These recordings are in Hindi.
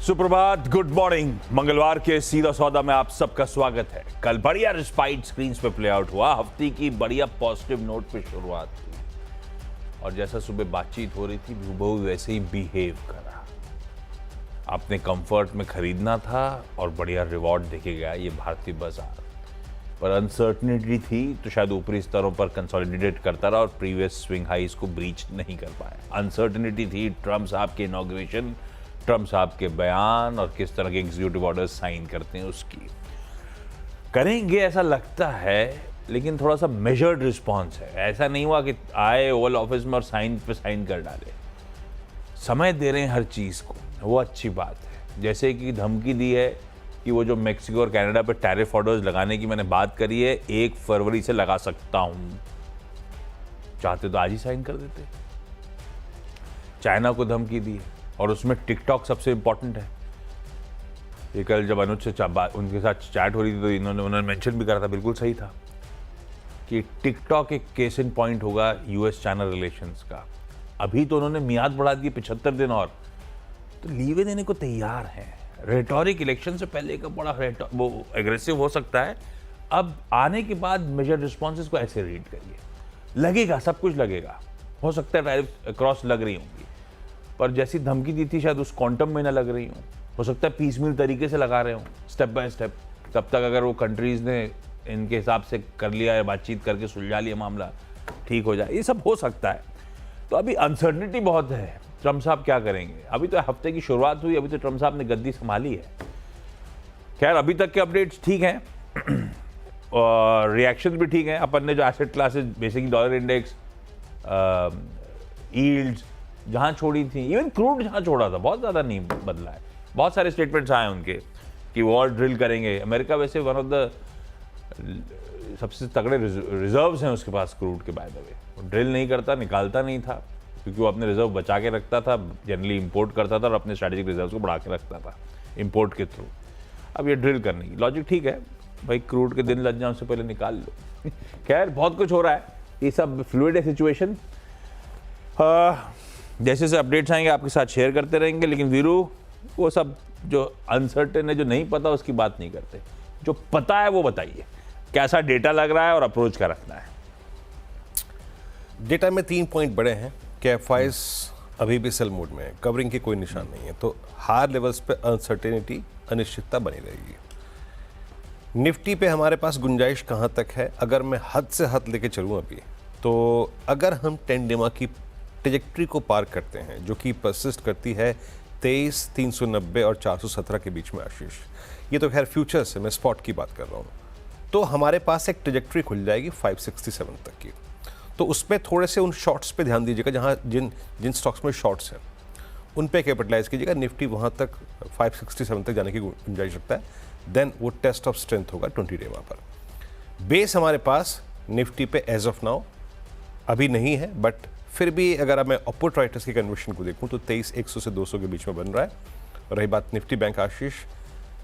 सुप्रभात, गुड मॉर्निंग। मंगलवार के सीधा सौदा में आप सबका स्वागत है। कल बढ़िया रिस्पाइट स्क्रीन्स पे प्ले आउट हुआ, हफ्ते की बढ़िया पॉजिटिव नोट पे शुरुआत हुई और जैसा सुबह बातचीत हो रही थी वो वैसे ही बिहेव करा। अपने कंफर्ट में खरीदना था और बढ़िया रिवॉर्ड देके गया ये भारतीय बाजार, पर अनसर्टनिटी थी तो शायद ऊपरी स्तरों पर कंसोलिडेट करता रहा और प्रीवियस स्विंग हाइज को ब्रीच नहीं कर पाया। अनसर्टनिटी थी ट्रम्प साहब के इनॉग्रेशन, ट्रम्प साहब के बयान और किस तरह के एग्जीक्यूटिव ऑर्डर साइन करते हैं उसकी करेंगे ऐसा लगता है, लेकिन थोड़ा सा मेजर्ड रिस्पॉन्स है। ऐसा नहीं हुआ कि आए ओवल ऑफिस में और साइन पे साइन कर डाले। समय दे रहे हैं हर चीज़ को, वो अच्छी बात है। जैसे कि धमकी दी है कि वो जो मेक्सिको और कनाडा पे टैरिफ ऑर्डर्स लगाने की मैंने बात करी है 1 फरवरी से लगा सकता हूँ, चाहते तो आज ही साइन कर देते। चाइना को धमकी दी है और उसमें टिकटॉक सबसे इंपॉर्टेंट है। ये कल जब अनुज से उनके साथ चैट हो रही थी तो उन्होंने मेंशन भी करा था, बिल्कुल सही था कि टिकटॉक एक केस इन पॉइंट होगा यूएस चाइना रिलेशंस का। अभी तो उन्होंने मियाद बढ़ा दी 75 दिन और, तो लीवे देने को तैयार हैं। रेटोरिक इलेक्शन से पहले का बड़ा वो एग्रेसिव हो सकता है। अब आने के बाद मेजर रिस्पॉन्सेज को ऐसे रीड करिए, लगेगा सब कुछ लगेगा। हो सकता है टैरिफ क्रॉस लग रही होंगी, पर जैसी धमकी दी थी शायद उस क्वांटम में ना लग रही हूँ। हो सकता है पीसमील तरीके से लगा रहे हूँ, स्टेप बाय स्टेप। तब तक अगर वो कंट्रीज़ ने इनके हिसाब से कर लिया है, बातचीत करके सुलझा लिया, मामला ठीक हो जाए, ये सब हो सकता है। तो अभी अनसर्टनिटी बहुत है। ट्रम्प साहब क्या करेंगे? अभी तो हफ्ते की शुरुआत हुई, अभी तो ट्रम्प साहब ने गद्दी संभाली है। खैर अभी तक के अपडेट्स ठीक हैं और रिएक्शन भी ठीक हैं। अपन ने जो asset classes basically dollar index, yields जहाँ छोड़ी थी, इवन क्रूड जहाँ छोड़ा था, बहुत ज़्यादा नहीं बदला है। बहुत सारे स्टेटमेंट्स आए उनके कि वॉर ड्रिल करेंगे। अमेरिका वैसे वन ऑफ द सबसे तगड़े रिजर्व्स हैं उसके पास क्रूड के, बाय द वे। वो ड्रिल नहीं करता, निकालता नहीं था, क्योंकि वो अपने रिजर्व बचा के रखता था, जनरली इंपोर्ट करता था और अपने स्ट्रेटेजिक रिजर्व को बढ़ा के रखता था इंपोर्ट के थ्रू। अब ये ड्रिल करने की लॉजिक ठीक है भाई, क्रूड के दिन लग जाए उससे पहले निकाल लो। खैर बहुत कुछ हो रहा है, ये सब फ्लूइड है सिचुएशन। जैसे जैसे अपडेट्स आएंगे आपके साथ शेयर करते रहेंगे, लेकिन वीरू वो सब जो अनसर्टेन है, जो नहीं पता उसकी बात नहीं करते, जो पता है वो बताइए। कैसा डेटा लग रहा है और अप्रोच क्या रखना है? डेटा में 3 पॉइंट बड़े हैं कि एफआईज अभी भी सेल मोड में है, कवरिंग के कोई निशान नहीं है, तो हायर लेवल्स पे अनसर्टेनिटी, अनिश्चितता बनी रहेगी। निफ्टी पे हमारे पास गुंजाइश कहाँ तक है? अगर मैं हद से हद लेके चलूँ अभी, तो अगर हम 10 डेमा की ट्रेजेक्ट्री को पार करते हैं, जो कि परसिस्ट करती है 23, 390 और 417 के बीच में, आशीष ये तो खैर फ्यूचर्स है, मैं स्पॉट की बात कर रहा हूँ, तो हमारे पास एक ट्रेजेक्ट्री खुल जाएगी 567 तक की। तो उसमें थोड़े से उन शॉर्ट्स पे ध्यान दीजिएगा, जहाँ जिन स्टॉक्स में शॉर्ट्स हैं उन पे कैपिटलाइज कीजिएगा। निफ्टी वहाँ तक 567 तक जाने की गुंजाइश रखता है, देन वो टेस्ट ऑफ स्ट्रेंथ होगा 20 डे वहाँ पर। बेस हमारे पास निफ्टी पे एज ऑफ नाउ अभी नहीं है, बट फिर भी अगर मैं अपवर्ड राइटर्स की कन्वर्शन को देखूं तो 23,100 से 200 के बीच में बन रहा है। और रही बात निफ्टी बैंक, आशीष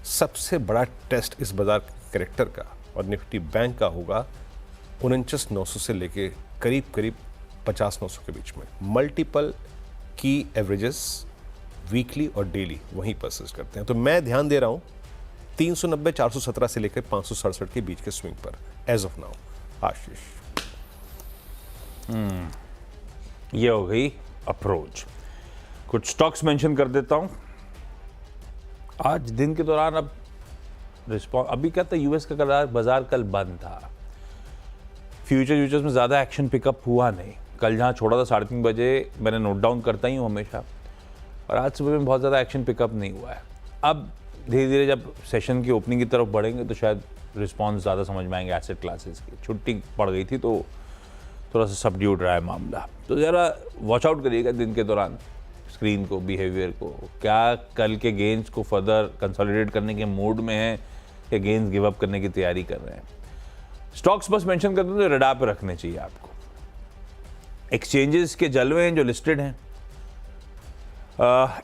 सबसे बड़ा टेस्ट इस बाजार करेक्टर का और निफ्टी बैंक का होगा 49,900 से लेके करीब 50,900 के बीच में। मल्टीपल की एवरेजेस वीकली और डेली वहीं परसिस्ट करते हैं, तो मैं ध्यान दे रहा हूँ 390, 417 से लेकर 567 के बीच के स्विंग पर एज ऑफ नाउ, आशीष। ये हो गई अप्रोच। कुछ स्टॉक्स मेंशन कर देता हूं आज दिन के दौरान। अब रिस्पॉन्स अभी क्या था, यूएस का बाजार कल बंद था, फ्यूचर्स में ज़्यादा एक्शन पिकअप हुआ नहीं। कल जहां छोड़ा था 3:30 बजे, मैंने नोट डाउन करता ही हूँ हमेशा, और आज सुबह में बहुत ज़्यादा एक्शन पिकअप नहीं हुआ है। अब धीरे धीरे जब सेशन की ओपनिंग की तरफ बढ़ेंगे तो शायद रिस्पॉन्स ज़्यादा समझ में आएंगे एसेट क्लासेस की। छुट्टी पड़ गई थी तो थोड़ा सा सबड्यूड रहा है मामला, तो ज़रा वॉच आउट करिएगा दिन के दौरान स्क्रीन को, बिहेवियर को। क्या कल के गेंस को फर्दर कंसोलिडेट करने के मूड में है या गेंस गिव अप करने की तैयारी कर रहे हैं? स्टॉक्स बस मेंशन कर दूं तो रडार पे रखने चाहिए आपको। एक्सचेंजेस के जलवे हैं जो लिस्टेड हैं,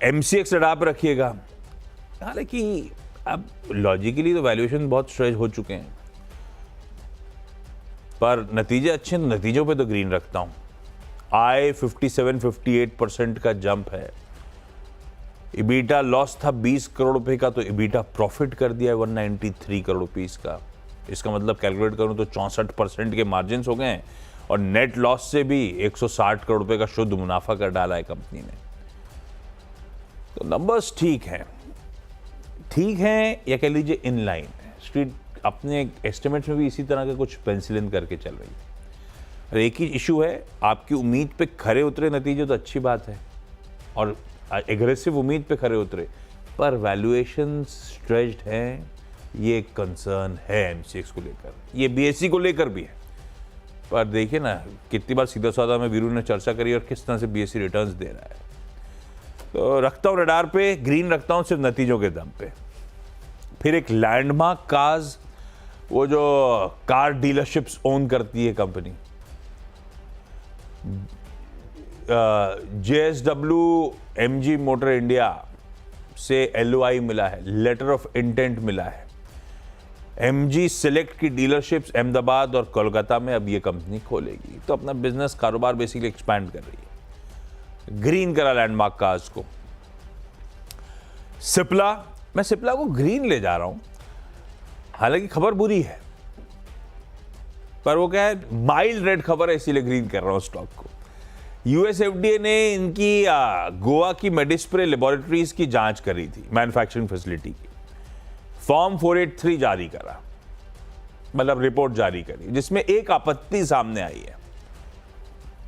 एमसीएक्स रडार पे रखिएगा। हालांकि अब लॉजिकली तो वैल्यूएशन बहुत स्ट्रेच हो चुके हैं, पर नतीजे अच्छे, नतीजों पे तो ग्रीन रखता हूं। आय 57-58% का जंप है, इबीटा लॉस था 20 करोड़ रुपए का, तो इबीटा प्रॉफिट कर दिया है 193 करोड़ रुपीस का। इसका मतलब कैलकुलेट करूं तो 64% के मार्जिन हो गए हैं, और नेट लॉस से भी 160 करोड़ रुपए का शुद्ध मुनाफा कर डाला है कंपनी ने। तो नंबर्स ठीक हैं या कह लीजिए इन लाइन है। स्ट्रीट अपने एस्टिमेट्स में भी इसी तरह के कुछ पेंसिल इन करके चल रही है। और एक ही इशू है, आपकी उम्मीद पे खरे उतरे नतीजे तो अच्छी बात है, और एग्रेसिव उम्मीद पे खरे उतरे, पर वैल्यूएशन स्ट्रेच्ड हैं, ये कंसर्न है एमसीएक्स को लेकर, ये बीएसई को लेकर भी है। पर देखिए ना, कितनी बार सीधा साधा में वीरू ने चर्चा करी और किस तरह से बीएसई रिटर्न्स दे रहा है। तो रखता हूं रडार पे, ग्रीन रखता हूं सिर्फ नतीजों के दम पे। फिर एक लैंडमार्क कार्स, वो जो कार डीलरशिप्स ओन करती है company, JSW MG motor India से LOI मिला है, लेटर ऑफ इंटेंट मिला है। MG सिलेक्ट की डीलरशिप्स अहमदाबाद और कोलकाता में अब ये कंपनी खोलेगी, तो अपना बिजनेस कारोबार बेसिकली एक्सपैंड कर रही है। ग्रीन करा लैंडमार्क कार्स को। सिप्ला, मैं सिप्ला को ग्रीन ले जा रहा हूं, हालांकि खबर बुरी है, पर वो क्या है, माइल्ड रेड खबर है, इसीलिए ग्रीन कर रहा हूं स्टॉक को। यूएस FDA ने इनकी गोवा की मेडिस्प्रे लेबोरेटरीज की जांच करी थी, मैन्युफैक्चरिंग फैसिलिटी की। फॉर्म 483 जारी करा, मतलब रिपोर्ट जारी करी, जिसमें एक आपत्ति सामने आई है,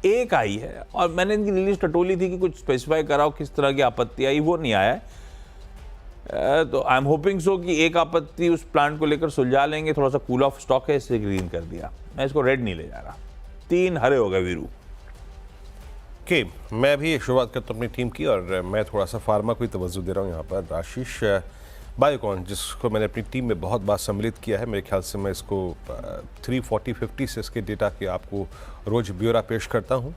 एक आई है, और मैंने इनकी रिलीज टटोली थी कि कुछ स्पेसिफाई कराओ किस तरह की आपत्ति आई, वो नहीं आया है। तो आई एम होपिंग सो कि एक आपत्ति उस प्लांट को लेकर सुलझा लेंगे। थोड़ा सा कूल ऑफ स्टॉक है, इससे ग्रीन कर दिया। मैं इसको रेड नहीं ले जा रहा। 3 हरे हो गए वीरू के। मैं भी शुरुआत करता हूँ अपनी टीम की, और मैं थोड़ा सा फार्मा को ही तवज्जो दे रहा हूँ यहाँ पर। आशीष, बायोकॉन, जिसको मैंने अपनी टीम में बहुत बार सम्मिलित किया है, मेरे ख्याल से मैं इसको 340-50 से इसके डेटा के आपको रोज ब्यौरा पेश करता हूँ।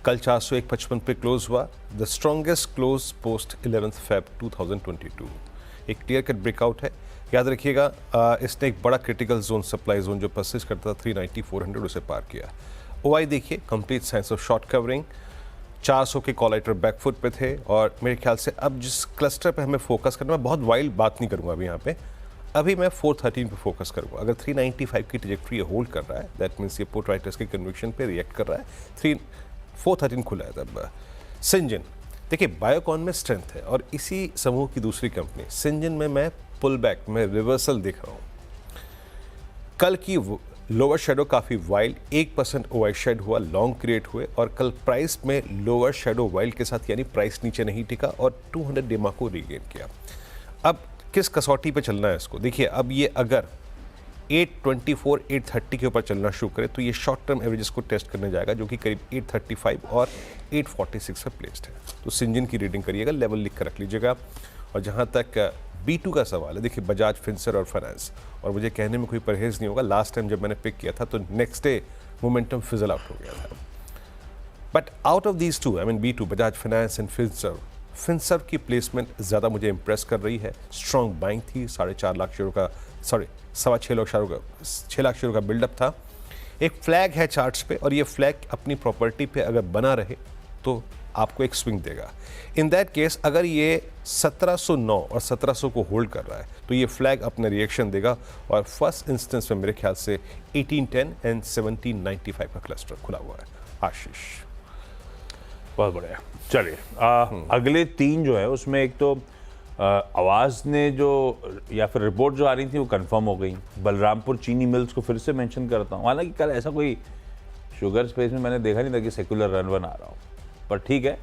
कल 401.55 पे क्लोज हुआ, the strongest close post 11 Feb 2022। एक क्लियर कट ब्रेकआउट है। याद रखिएगा, इसने एक बड़ा क्रिटिकल जोन, सप्लाई जोन जो परसिस्ट करता था 390-400, उसे पार किया। ओआई देखिए, complete science of short covering, 400 के कॉलाइटर बैकफुट पे थे, और मेरे ख्याल से अब जिस क्लस्टर पे हमें फोकस करना, मैं बहुत वाइल्ड बात नहीं करूंगा अभी यहाँ पे, अभी मैं 413 पे फोकस करूंगा। अगर 395 की ट्रैजेक्टरी होल्ड कर रहा है, दैट मीन्स ये पुट राइटर्स के कन्विक्शन पे रिएक्ट कर रहा है। 413 खुला है तब। सिंजन देखिए, बायोकॉन में स्ट्रेंथ है, और इसी समूह की दूसरी कंपनी सिंजन में मैं पुल बैक में रिवर्सल देख रहा हूँ। कल की लोअर शेडो काफ़ी वाइल्ड, 1% ओआई शेड हुआ, लॉन्ग क्रिएट हुए, और कल प्राइस में लोअर शेडो वाइल्ड के साथ, यानी प्राइस नीचे नहीं टिका और 200 डेमा को रीगेन किया। अब किस कसौटी पे चलना है इसको देखिए, अब ये अगर 824, 830 के ऊपर चलना शुरू करे तो ये शॉर्ट टर्म एवरेजेस को टेस्ट करने जाएगा, जो कि करीब 835 और 846 पे प्लेस्ड है। तो सिंजन की रीडिंग करिएगा, लेवल लिख कर रख लीजिएगा। और जहाँ तक B2 का सवाल है, देखिए बजाज फिनसर और फाइनेंस, और मुझे कहने में कोई परहेज नहीं होगा, लास्ट टाइम जब मैंने पिक किया था तो next day momentum fizzle out हो गया था। But out of these two, I mean B2, Bajaj finance and Finserv की प्लेसमेंट ज़्यादा मुझे इंप्रेस कर रही है। स्ट्रॉन्ग बाइंग थी, 4.5 लाख शेयरों का, सॉरी 6.25 लाख शेयरों का बिल्डअप था। एक फ्लैग है चार्ट्स पे, और ये फ्लैग अपनी प्रॉपर्टी पे अगर बना रहे तो आपको एक स्विंग देगा। इन दैट केस अगर ये 1709 और 1700 को होल्ड कर रहा है तो ये फ्लैग अपना रिएक्शन देगा, और फर्स्ट इंस्टेंस में मेरे ख्याल से 1810 एंड 1795 का क्लस्टर खुला हुआ है। आशीष, बहुत बढ़िया। चलिए, अगले 3 जो है उसमें एक तो आवाज़ ने जो, या फिर रिपोर्ट जो आ रही थी वो कंफर्म हो गई। बलरामपुर चीनी मिल्स को फिर से मेंशन करता हूँ, हालांकि कल ऐसा कोई शुगर स्पेस में मैंने देखा नहीं था कि सेक्युलर रन वन आ रहा हो, पर ठीक है,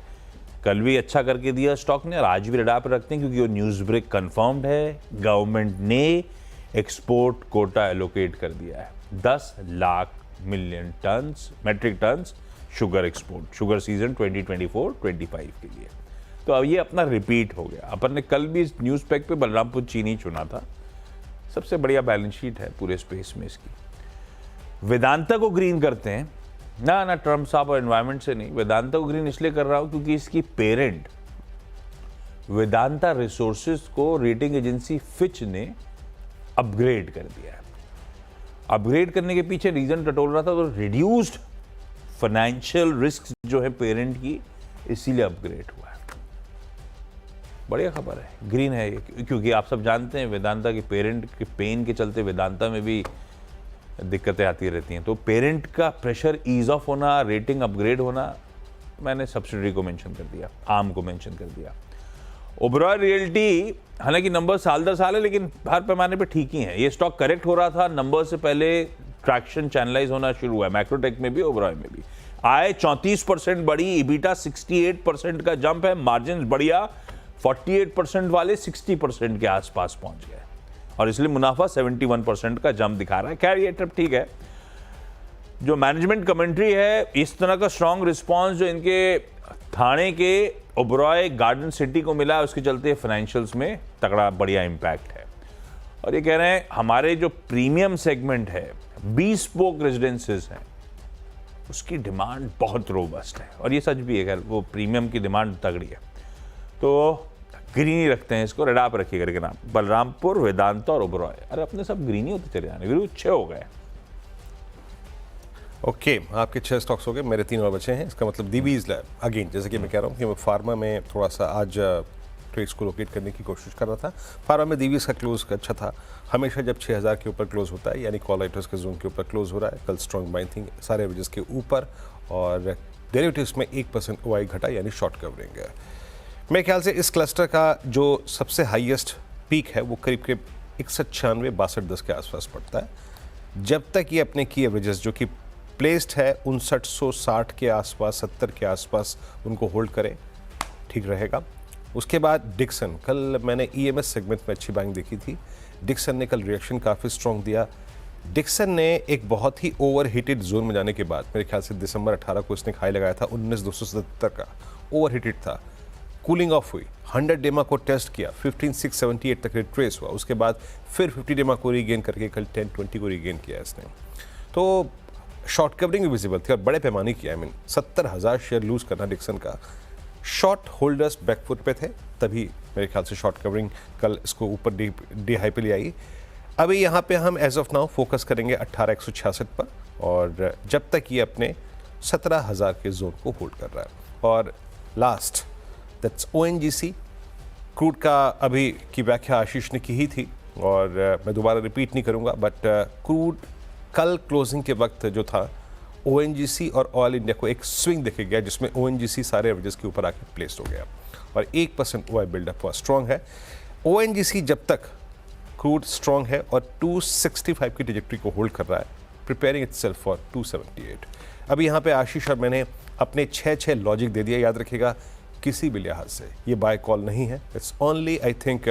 कल भी अच्छा करके दिया स्टॉक ने, और आज भी रडार पर रखते हैं, क्योंकि वो न्यूज़ ब्रेक कंफर्म्ड है। गवर्नमेंट ने एक्सपोर्ट कोटा एलोकेट कर दिया है, 10 lakh million tons, metric tons sugar export, sugar season 2024-25 के लिए। तो अब ये अपना रिपीट हो गया। अपन ने कल भी इस न्यूज़ पैक पे बलरामपुर चीनी चुना था, सबसे बढ़िया बैलेंस शीट है पूरे स्पेस में इसकी। वेदांता को ग्रीन करते हैं ना ट्रम्प साहब और एनवायरनमेंट से नहीं, वेदांता को ग्रीन इसलिए कर रहा हूं क्योंकि इसकी पेरेंट वेदांता रिसोर्सेज को रेटिंग एजेंसी फिच ने अपग्रेड कर दिया है। अपग्रेड करने के पीछे रीजन टटोल रहा था, तो रिड्यूस्ड फाइनेंशियल रिस्क जो है पेरेंट की, इसीलिए अपग्रेड हुआ है। बढ़िया खबर है, ग्रीन है ये, क्योंकि आप सब जानते हैं वेदांता के पेरेंट के पेन के चलते वेदांता में भी दिक्कतें आती रहती हैं। तो पेरेंट का प्रेशर ईज ऑफ होना, रेटिंग अपग्रेड होना, मैंने सब्सिडरी को मेंशन कर दिया, आर्म को मेंशन कर दिया। ओबरॉय रियल्टी, हालांकि नंबर साल दर साल है लेकिन हर पैमाने पे ठीक ही है। ये स्टॉक करेक्ट हो रहा था, नंबर से पहले ट्रैक्शन चैनलाइज होना शुरू हुआ है, मैक्रोटेक में भी ओबरॉय में भी। आय 34% बढ़ी, इबिटा 68% का जंप है, मार्जिन बढ़िया 48% वाले 60% के आसपास पहुंच गए और इसलिए मुनाफा 71% का जंप दिखा रहा है। खैर ये ट्रिप ठीक है। जो मैनेजमेंट कमेंट्री है, इस तरह का स्ट्रॉन्ग रिस्पांस जो इनके थाने के ओबरॉय गार्डन सिटी को मिला है, उसके चलते फाइनेंशियल्स में तगड़ा बढ़िया इंपैक्ट है। और ये कह रहे हैं हमारे जो प्रीमियम सेगमेंट है, bespoke रेजिडेंसेस हैं, उसकी डिमांड बहुत रोबस्ट है और ये सच भी है। वो प्रीमियम की डिमांड तगड़ी है, तो ग्रीन ही रखते हैं इसको, रेडा पर रखिए करके नाम। बलरामपुर, वेदांता और ओबरॉय, अरे अपने सब ग्रीन ही होते चले जाने, वीरू 6 हो गए। ओके, आपके 6 स्टॉक्स हो गए, मेरे 3 और बचे हैं। इसका मतलब दीवीज लैब, अगेन जैसे कि मैं कह रहा हूँ कि मैं फार्मा में थोड़ा सा आज ट्रेड्स को लोकेट करने की कोशिश कर रहा था। फार्मा में दीवीज का क्लोज अच्छा था। हमेशा जब 6000 के ऊपर क्लोज होता है, यानी कॉल राइटर्स के जोन के ऊपर क्लोज हो रहा है, कल स्ट्रॉन्ग बाइंग थी सारे एवरेजेस के ऊपर और डेरिवेटिव्स में 1% ओआई घटा, यानी शॉर्ट कवरिंग है। मेरे ख्याल से इस क्लस्टर का जो सबसे हाईएस्ट पीक है वो करीब करीब 6196-6210 के आसपास पड़ता है। जब तक ये अपने की एवरेजेस जो कि प्लेस्ड है 5960 के आसपास, 70 के आसपास, उनको होल्ड करें, ठीक रहेगा। उसके बाद डिक्सन, कल मैंने ईएमएस सेगमेंट में अच्छी बाइंग देखी थी। डिक्सन ने कल रिएक्शन काफ़ी स्ट्रॉन्ग दिया। डिक्सन ने एक बहुत ही ओवर हीटेड जोन में जाने के बाद, मेरे ख्याल से दिसंबर 18 को इसने हाई लगाया था 19277 का, ओवर हीटेड था, कूलिंग ऑफ हुई, 100 डेमा को टेस्ट किया, 15678 तक रिट्रेस हुआ, उसके बाद फिर 50 डेमा को रीगेन करके कल 1020 को रीगेन किया इसने। तो शॉर्ट कवरिंग भी विजिबल थी और बड़े पैमाने की, 70,000 शेयर लूज करना डिक्सन का। शॉर्ट होल्डर्स बैकफुट पे थे, तभी मेरे ख्याल से शॉर्ट कवरिंग कल इसको ऊपर डी हाई पे ले आई। अभी यहाँ पे हम एज ऑफ नाउ फोकस करेंगे 18166 पर, और जब तक ये अपने 17,000 के जोन को होल्ड कर रहा है। और लास्ट दैट्स ओएनजीसी। क्रूड का अभी की व्याख्या आशीष ने की ही थी और मैं दोबारा रिपीट नहीं करूँगा, बट क्रूड कल क्लोजिंग के वक्त जो था, ओएनजीसी और ऑयल इंडिया को एक स्विंग देखे गया जिसमें ओएनजीसी सारे एवरेजेस के ऊपर आके प्लेस्ड हो गया और 1% ओआई बिल्डअप हुआ, स्ट्रॉन्ग है। ओएनजीसी जब तक क्रूड स्ट्रॉन्ग है और 265 की ट्रैजेक्टरी को होल्ड कर रहा है, प्रिपेयरिंग इटसेल्फ फॉर 278। अभी यहाँ पे आशीष और मैंने अपने 6 लॉजिक दे दिया, याद रखिएगा किसी भी लिहाज से ये बाय कॉल नहीं है, इट्स ओनली आई थिंक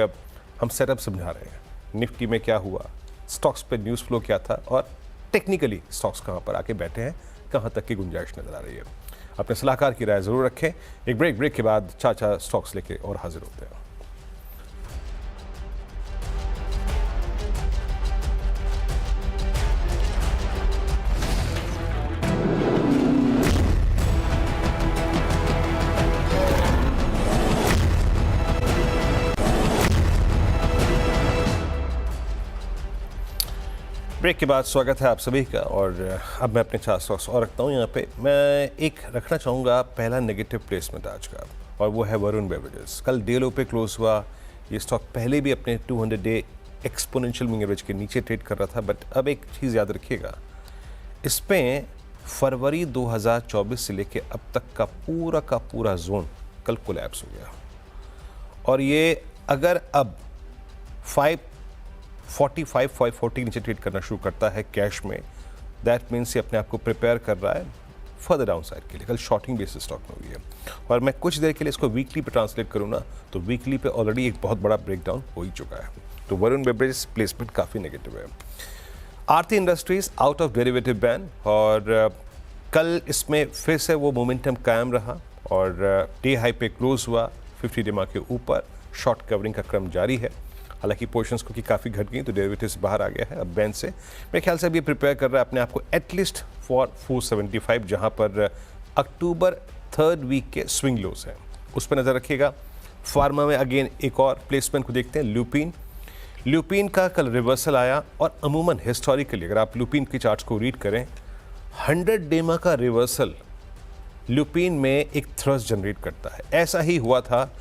हम सेटअप समझा रहे हैं। निफ्टी में क्या हुआ, स्टॉक्स पे न्यूज़ फ्लो क्या था और टेक्निकली स्टॉक्स कहाँ पर आके बैठे हैं, कहाँ तक की गुंजाइश नजर आ रही है। अपने सलाहकार की राय ज़रूर रखें। एक ब्रेक के बाद चाचा स्टॉक्स लेके और हाजिर होते हैं। ब्रेक के बाद स्वागत है आप सभी का। और अब मैं अपने 4 स्टॉक्स और रखता हूँ यहाँ पे। मैं एक रखना चाहूँगा पहला नेगेटिव प्लेसमेंट आज का, और वो है वरुण बेवरेजेस। कल डे लो पे क्लोज हुआ। ये स्टॉक पहले भी अपने 200 डे एक्सपोनेंशियल मूविंग एवरेज के नीचे ट्रेड कर रहा था, बट अब एक चीज़ याद रखिएगा, इसमें फरवरी 2024 से लेके अब तक का पूरा जोन कल कोलैप्स हो गया। और ये अगर अब 540 नीचे ट्रेड करना शुरू करता है कैश में, दैट मीन्स ये अपने आप को प्रिपेयर कर रहा है फर्दर डाउन साइड के लिए। कल शॉर्टिंग बेसिस स्टॉक में हुई है और मैं कुछ देर के लिए इसको वीकली पे ट्रांसलेट करूँ ना, तो वीकली पे ऑलरेडी एक बहुत बड़ा ब्रेकडाउन हो ही चुका है। तो वरुण बेवरेज प्लेसमेंट काफ़ी नेगेटिव है। Aarti industries out of derivative ban, और कल इसमें फिर से वो मोमेंटम कायम रहा और डे हाई पे क्लोज हुआ 50 डेमा के ऊपर। शॉर्ट कवरिंग का क्रम जारी है, हालांकि पोर्शंस को काफ़ी घट गई तो डेरिवेटिव्स बाहर आ गया है अब बैन से। मेरे ख्याल से अब ये प्रिपेयर कर रहा है अपने आप को एटलीस्ट फॉर 475, जहां पर अक्टूबर 3rd वीक के स्विंग लोस हैं, उस पर नज़र रखिएगा। फार्मा में अगेन एक और प्लेसमेंट को देखते हैं, ल्यूपिन का कल रिवर्सल आया और अमूमन हिस्टोरिकली अगर आप ल्यूपिन की चार्ट्स को रीड करें, 100 डेमा का रिवर्सल ल्यूपिन में एक थ्रस्ट जनरेट करता है। ऐसा ही हुआ था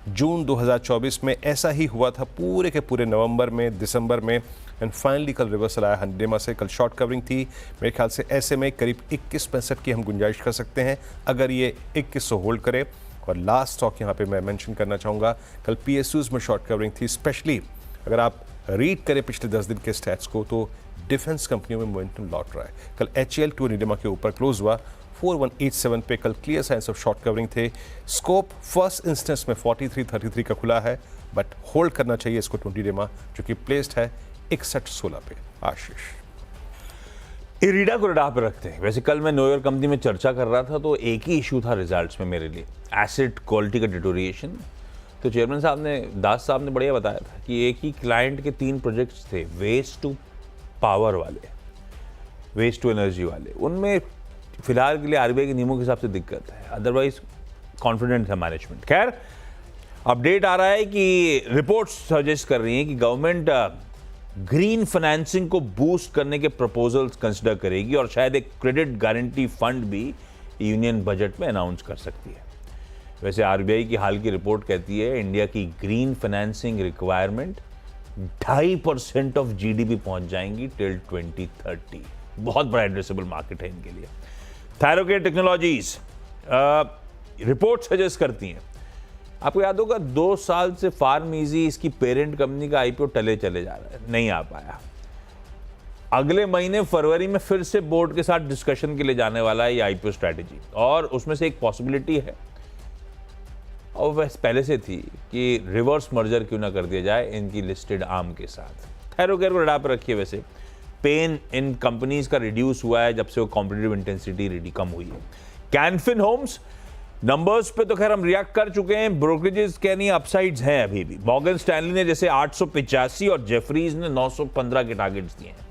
जून 2024 में ऐसा ही हुआ था पूरे के पूरे नवंबर में, दिसंबर में, एंड फाइनली कल रिवर्सल आया हंड्रेमा से। कल शॉर्ट कवरिंग थी मेरे ख्याल से, ऐसे में करीब 21-65 की हम गुंजाइश कर सकते हैं अगर ये 2100 होल्ड करे। और लास्ट स्टॉक यहाँ पे मैं मेंशन करना चाहूँगा, कल PSUs में शॉर्ट कवरिंग थी, स्पेशली अगर आप रीड करें पिछले 10 दिन के स्टैट्स को तो डिफेंस कंपनियों में मोमेंटम लौट रहा है। कल HAL 2 निडेमा के ऊपर क्लोज हुआ 4187 पे। कल clear signs of short covering थे। स्कोप फर्स्ट इंस्टेंस में 4333 का खुला है, बट होल्ड करना चाहिए इसको 20 डेमा जो कि प्लेस्ड है 6116 पे। आशीष, इरीडा को रडार पर रखते हैं। वैसे कल मैं न्यूयॉर्क कंपनी में चर्चा कर रहा था तो एक ही इशू था रिजल्ट्स में मेरे लिए, एसिड क्वालिटी का डिटोरिएशन। तो चेयरमैन साहब ने, दास साहब ने बढ़िया बताया था कि एक ही क्लाइंट के 3 प्रोजेक्ट्स थे, वेस्ट टू पावर वाले, वेस्ट टू एनर्जी वाले। उनमें फिलहाल के लिए RBI के नियमों के हिसाब से दिक्कत है, अदरवाइज कॉन्फिडेंट है मैनेजमेंट। खैर, अपडेट आ रहा है कि रिपोर्ट्स सजेस्ट कर रही हैं कि गवर्नमेंट ग्रीन फाइनेंसिंग को बूस्ट करने के प्रपोजल्स कंसिडर करेगी और शायद एक क्रेडिट गारंटी फंड भी यूनियन बजट में अनाउंस कर सकती है। वैसे RBI की हाल की रिपोर्ट कहती है इंडिया की green financing requirement 2.5% of GDP पहुंच जाएंगी टिल 2030। बहुत बड़ा एड्रेसेबल मार्केट है इनके लिए। थायरोकेयर टेक्नोलॉजीज रिपोर्ट सजेस्ट करती हैं, आपको याद होगा 2 साल से फार्म इजी इसकी पेरेंट कंपनी का IPO टले चले जा रहा है, नहीं आ पाया। अगले महीने फरवरी में फिर से बोर्ड के साथ डिस्कशन के लिए जाने वाला है ये IPO स्ट्रैटेजी, और उसमें से एक पॉसिबिलिटी है, और वह पहले से थी, कि रिवर्स मर्जर क्यों ना कर दिया जाए इनकी लिस्टेड आर्म के साथ। थायरोकेयर को रडार पर रखिए। वैसे पेन इन कंपनीज का रिड्यूस हुआ है जब से वो कॉम्पिटिटिव इंटेंसिटी कम हुई है। कैनफिन होम्स नंबर्स पे तो खैर हम रिएक्ट कर चुके हैं, ब्रोकरेजेस के नहीं अपसाइड्स हैं अभी भी। मॉर्गन स्टैनली ने जैसे 885 और जेफरीज ने 915 के टारगेट्स दिए हैं,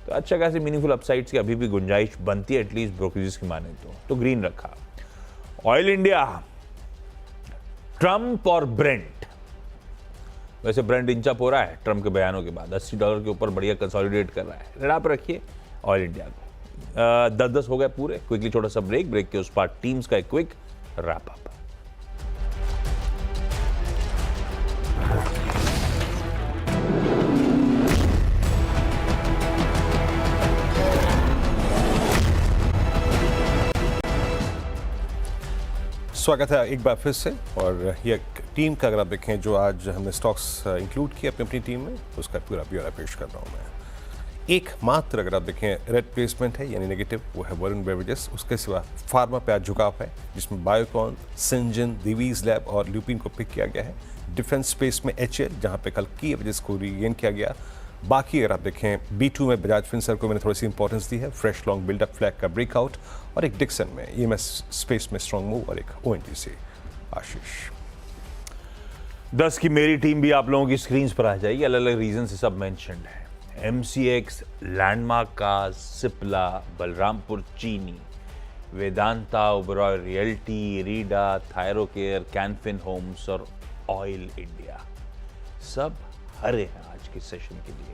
तो अच्छा खासी मीनिंगफुल अपसाइड्स की अभी भी गुंजाइश बनती है, एटलीस्ट ब्रोकरेजेस की माने तो ग्रीन रखा। ऑयल इंडिया, ट्रंप और ब्रेंट। वैसे ब्रेंट इंचअप हो रहा है ट्रंप के बयानों के बाद, $80 के ऊपर बढ़िया कंसोलिडेट कर रहा है। रडार पर रखिए ऑयल इंडिया को। 10-10 हो गए पूरे। क्विकली छोटा सा ब्रेक के उस पार टीम्स का एक क्विक रैप अप। स्वागत है एक बार फिर से। और ये टीम का अगर आप देखें जो आज हमने स्टॉक्स इंक्लूड किए अपनी टीम में, उसका पूरा ब्यौरा पेश कर रहा हूँ मैं। एकमात्र अगर आप देखें रेड प्लेसमेंट है यानी नेगेटिव, वो है वरुण बेवरेजेस। उसके सिवा फार्मा पे आज झुकाव है जिसमें बायोकॉन, सिंजन, दिवीज लैब और ल्यूपिन को पिक किया गया है। डिफेंस स्पेस में HAL जहाँ पे कल की वजह को रीगेन किया गया। बाकी अगर आप देखें B2 में बजाज फिनसर्व को मैंने थोड़ी सी इंपॉर्टेंस दी है, फ्रेश लॉन्ग बिल्डअप फ्लैग का ब्रेकआउट, और एक डिक्सन में EMS स्पेस में स्ट्रॉन्ग मूव, और एक ONGC। आशीष, 10 की मेरी टीम भी आप लोगों की स्क्रीन पर आ जाएगी, अलग अलग रीजन से सब मेंशन्ड है। MCX, लैंडमार्क का, सिप्ला, बलरामपुर चीनी, वेदांता, ओबरॉय रियल्टी, इरीडा, थायरोकेयर, कैनफिन होम्स और ऑयल इंडिया सब हरे हैं आज के सेशन के लिए।